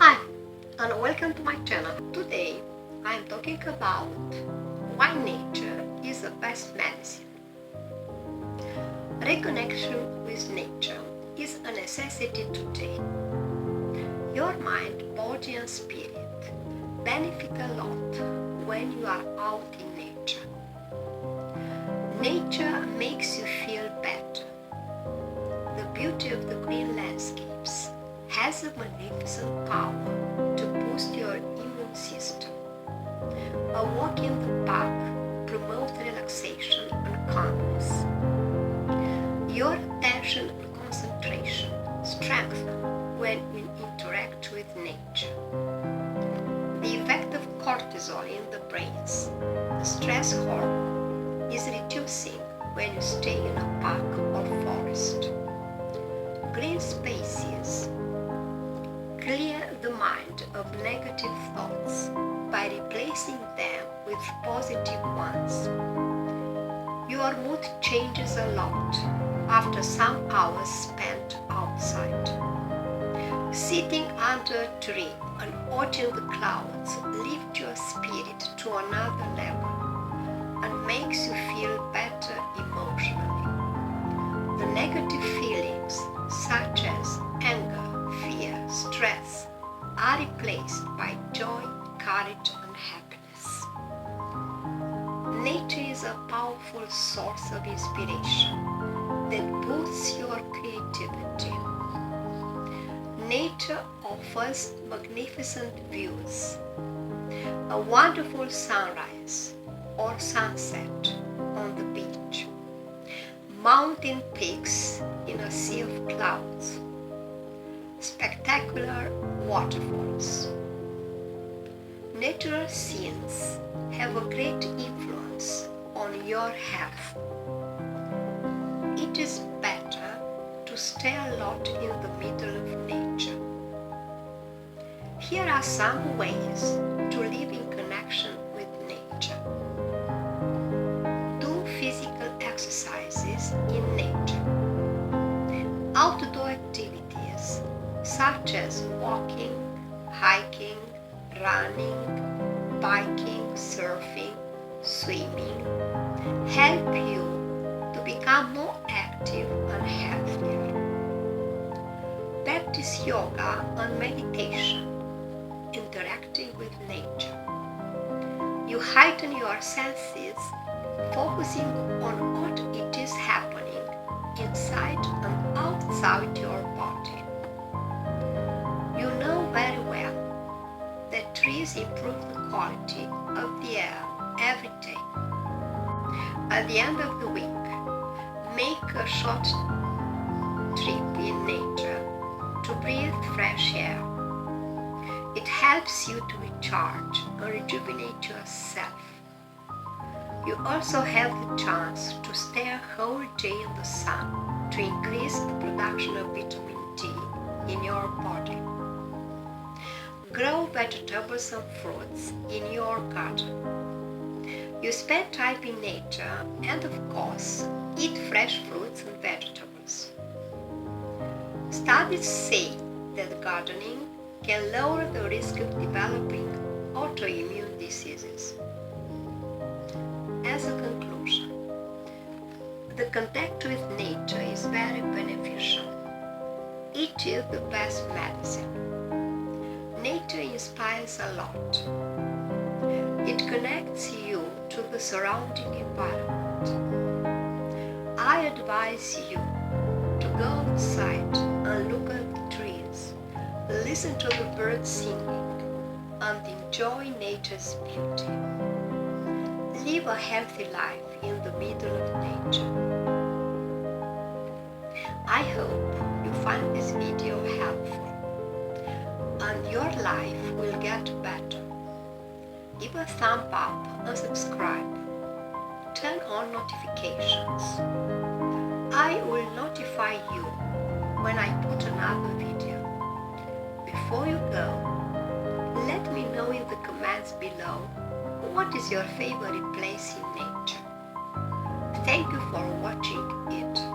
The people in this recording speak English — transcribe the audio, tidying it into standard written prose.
Hi and welcome to my channel. Today I am talking about why nature is the best medicine. Reconnection with nature is a necessity today. Your mind, body and spirit benefit a lot when you are out in nature. Nature makes you feel better. The beauty of the green landscapes has a magnificent power to boost your immune system. A walk in the park promotes relaxation and calmness. Your attention and concentration strengthen when you interact with nature. The effect of cortisol in the brains, the stress hormone, is reducing when you stay in a park or forest. Green spaces clear the mind of negative thoughts by replacing them with positive ones. Your mood changes a lot after some hours spent outside. Sitting under a tree and watching the clouds lifts your spirit to another level and makes you feel better emotionally. The negative feelings such as anger, fear, stress are replaced by joy, courage and happiness. Nature is a powerful source of inspiration that boosts your creativity. Nature offers magnificent views. A wonderful sunrise or sunset on the beach, mountain peaks in a sea of clouds, spectacular waterfalls. Natural scenes have a great influence on your health. It is better to stay a lot in the middle of nature. Here are some ways to live in connection with nature. Do physical exercises in nature. Outdoor activities such as walking, hiking, running, biking, surfing, swimming help you to become more active and healthier. Practice yoga and meditation, interacting with nature. You heighten your senses, focusing on what it is happening inside and outside your body. You know very well that trees improve the quality of the air every day. At the end of the week, make a short trip in nature to breathe fresh air. It helps you to recharge and rejuvenate yourself. You also have the chance to stay a whole day in the sun to increase the production of vitamin D in your body. Grow vegetables and fruits in your garden. You spend time in nature and, of course, eat fresh fruits and vegetables. Studies say that gardening can lower the risk of developing autoimmune diseases. As a conclusion, the contact with nature is very beneficial. It is the best medicine. Nature inspires a lot. It connects you to the surrounding environment. I advise you to go outside and look at the trees, listen to the birds singing, and enjoy nature's beauty. Live a healthy life in the middle of nature. I hope you find this video helpful and your life will get better. Give a thumb up and subscribe. Turn on notifications. I will notify you when I put another video. Before you go, let me know in the comments below what is your favorite place in nature. Thank you for watching it.